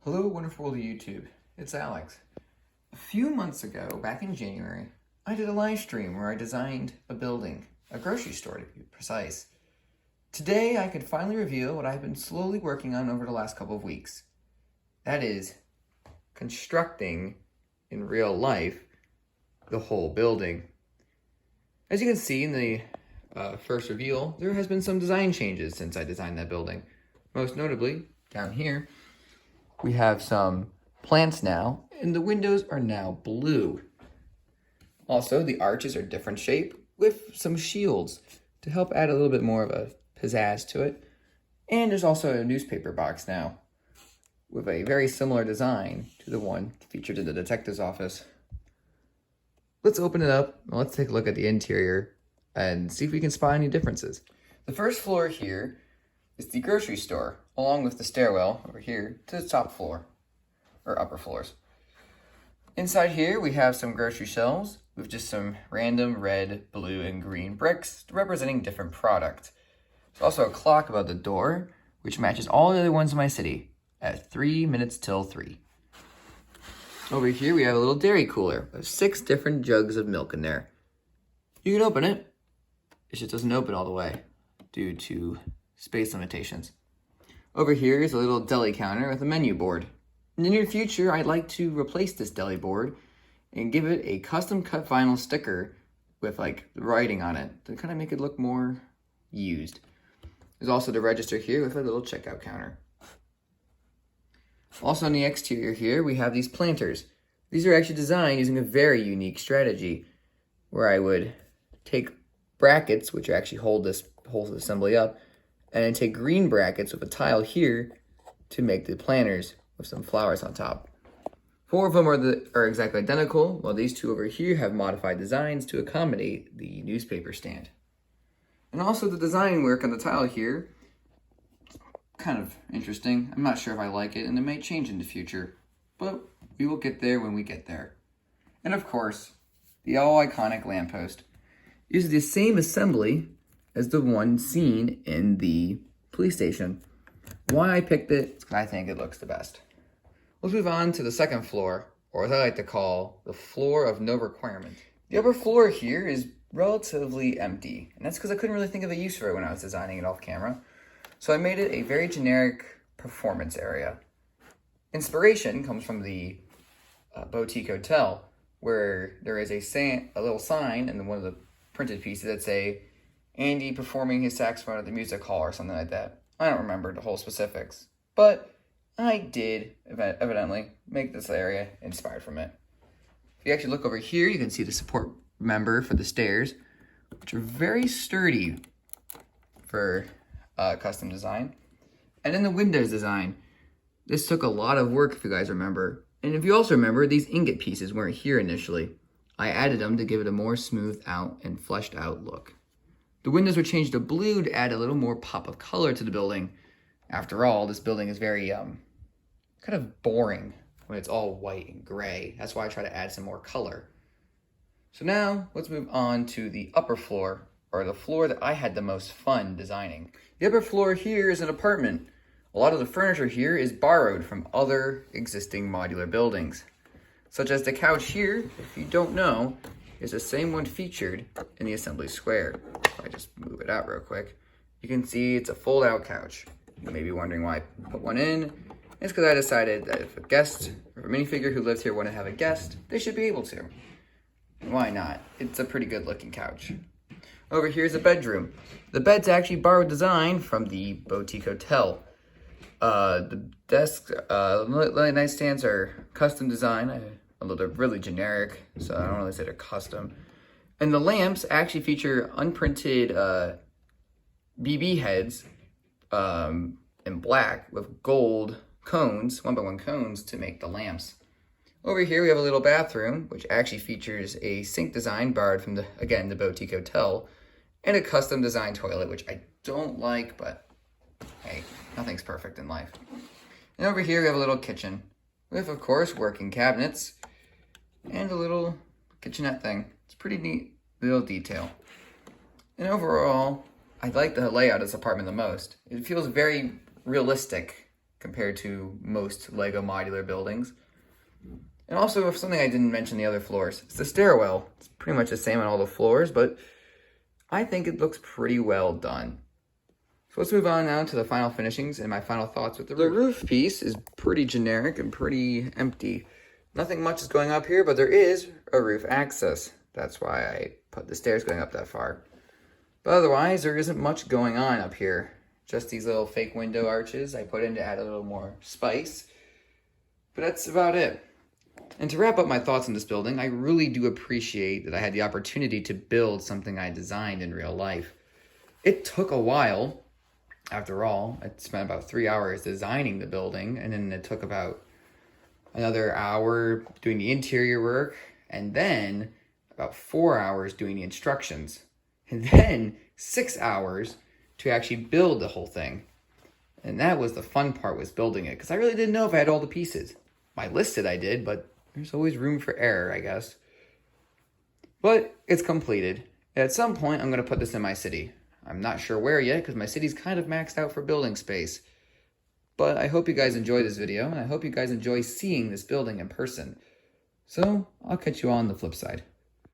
Hello, wonderful world of YouTube. It's Alex. A few months ago, back in January, I did a live stream where I designed a building, a grocery store to be precise. Today, I could finally reveal what I've been slowly working on over the last couple of weeks. That is, constructing, in real life, the whole building. As you can see in the first reveal, there has been some design changes since I designed that building. Most notably, down here, we have some plants now, and the windows are now blue. Also, the arches are different shape with some shields to help add a little bit more of a pizzazz to it. And there's also a newspaper box now with a very similar design to the one featured in the detective's office. Let's open it up and let's take a look at the interior and see if we can spot any differences. The first floor here is the grocery store, along with the stairwell over here to the top floor, or upper floors. Inside here, we have some grocery shelves with just some random red, blue, and green bricks representing different products. There's also a clock above the door, which matches all the other ones in my city at 3 minutes till 3. Over here, we have a little dairy cooler with 6 different jugs of milk in there. You can open it. It just doesn't open all the way due to space limitations. Over here is a little deli counter with a menu board. In the near future, I'd like to replace this deli board and give it a custom cut vinyl sticker with like writing on it to kind of make it look more used. There's also the register here with a little checkout counter. Also on the exterior here, we have these planters. These are actually designed using a very unique strategy where I would take brackets, which actually hold this whole assembly up, and then take green brackets with a tile here to make the planters with some flowers on top. 4 of them are exactly identical, while these 2 over here have modified designs to accommodate the newspaper stand. And also the design work on the tile here, kind of interesting. I'm not sure if I like it, and it may change in the future, but we will get there when we get there. And of course, the all-iconic lamppost uses the same assembly as the one seen in the police station. Why I picked it is because I think it looks the best. Let's move on to the second floor, or as I like to call, the floor of no requirement. The upper floor here is relatively empty, and that's because I couldn't really think of a use for it when I was designing it off camera. So I made it a very generic performance area. Inspiration comes from the boutique hotel, where there is a little sign in one of the printed pieces that say, Andy performing his saxophone at the music hall or something like that. I don't remember the whole specifics, but I did evidently make this area inspired from it. If you actually look over here, you can see the support member for the stairs, which are very sturdy for custom design. And then the windows design. This took a lot of work, if you guys remember. And if you also remember, these ingot pieces weren't here initially. I added them to give it a more smoothed out and fleshed out look. The windows were changed to blue to add a little more pop of color to the building. After all, this building is very kind of boring when it's all white and gray. That's why I try to add some more color. So now let's move on to the upper floor, or the floor that I had the most fun designing. The upper floor here is an apartment. A lot of the furniture here is borrowed from other existing modular buildings, such as the couch here, if you don't know, is the same one featured in the assembly square. If I just move it out real quick, you can see it's a fold-out couch. You may be wondering why I put one in. It's because I decided that if a guest or a minifigure who lived here wanted to have a guest, they should be able to. And why not? It's a pretty good-looking couch. Over here's a bedroom. The bed's actually borrowed design from the boutique hotel. The desk, nightstands are custom design. Although they're really generic, so I don't really say they're custom. And the lamps actually feature unprinted BB heads in black with gold cones, 1x1 cones, to make the lamps. Over here we have a little bathroom, which actually features a sink design borrowed from the boutique hotel, and a custom designed toilet, which I don't like, but hey, nothing's perfect in life. And over here we have a little kitchen with, of course, working cabinets and a little kitchenette thing. It's pretty neat little detail. And overall, I like the layout of this apartment the most. It feels very realistic compared to most Lego modular buildings. And also, if something I didn't mention the other floors, it's the stairwell. It's pretty much the same on all the floors, but I think it looks pretty well done. So let's move on now to the final finishings and my final thoughts with the roof. The roof piece is pretty generic and pretty empty. Nothing much is going up here, but there is a roof access. That's why I put the stairs going up that far. But otherwise, there isn't much going on up here. Just these little fake window arches I put in to add a little more spice. But that's about it. And to wrap up my thoughts on this building, I really do appreciate that I had the opportunity to build something I designed in real life. It took a while. After all, I spent about 3 hours designing the building, and then it took about another hour doing the interior work, and then about 4 hours doing the instructions, and then 6 hours to actually build the whole thing. And that was the fun part, was building it, because I really didn't know if I had all the pieces. I listed I did, but there's always room for error, I guess. But it's completed. At some point, I'm going to put this in my city. I'm not sure where yet, because my city's kind of maxed out for building space. But I hope you guys enjoy this video, and I hope you guys enjoy seeing this building in person. So, I'll catch you on the flip side.